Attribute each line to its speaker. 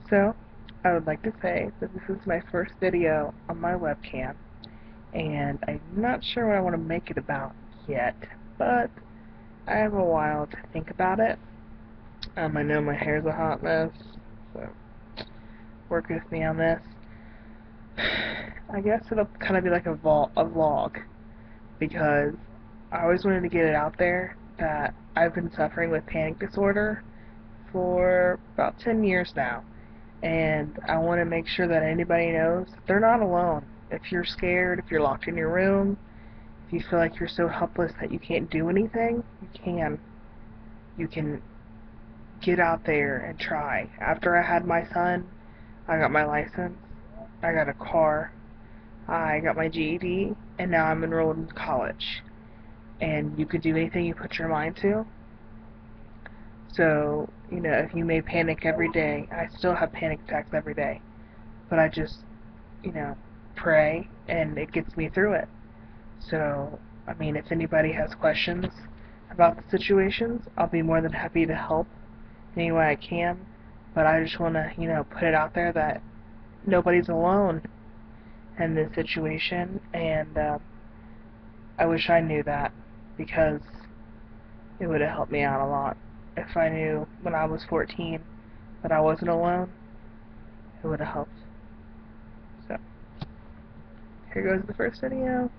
Speaker 1: So, I would like to say that this is my first video on my webcam, and I'm not sure what I want to make it about yet, but I have a while to think about it. I know my hair's a hot mess, so work with me on this. I guess it'll kind of be like a vlog, because I always wanted to get it out there that I've been suffering with panic disorder for about 10 years now. And I want to make sure that anybody knows that they're not alone. If you're scared, if you're locked in your room, if you feel like you're so helpless that you can't do anything, you can. You can get out there and try. After I had my son, I got my license, I got a car, I got my GED, and now I'm enrolled in college. And you could do anything you put your mind to. So, if you may panic every day, I still have panic attacks every day. But I just, pray, and it gets me through it. So, if anybody has questions about the situations, I'll be more than happy to help any way I can. But I just want to, put it out there that nobody's alone in this situation, and I wish I knew that, because it would have helped me out a lot. If I knew when I was 14 that I wasn't alone, it would have helped. So, here goes the first video.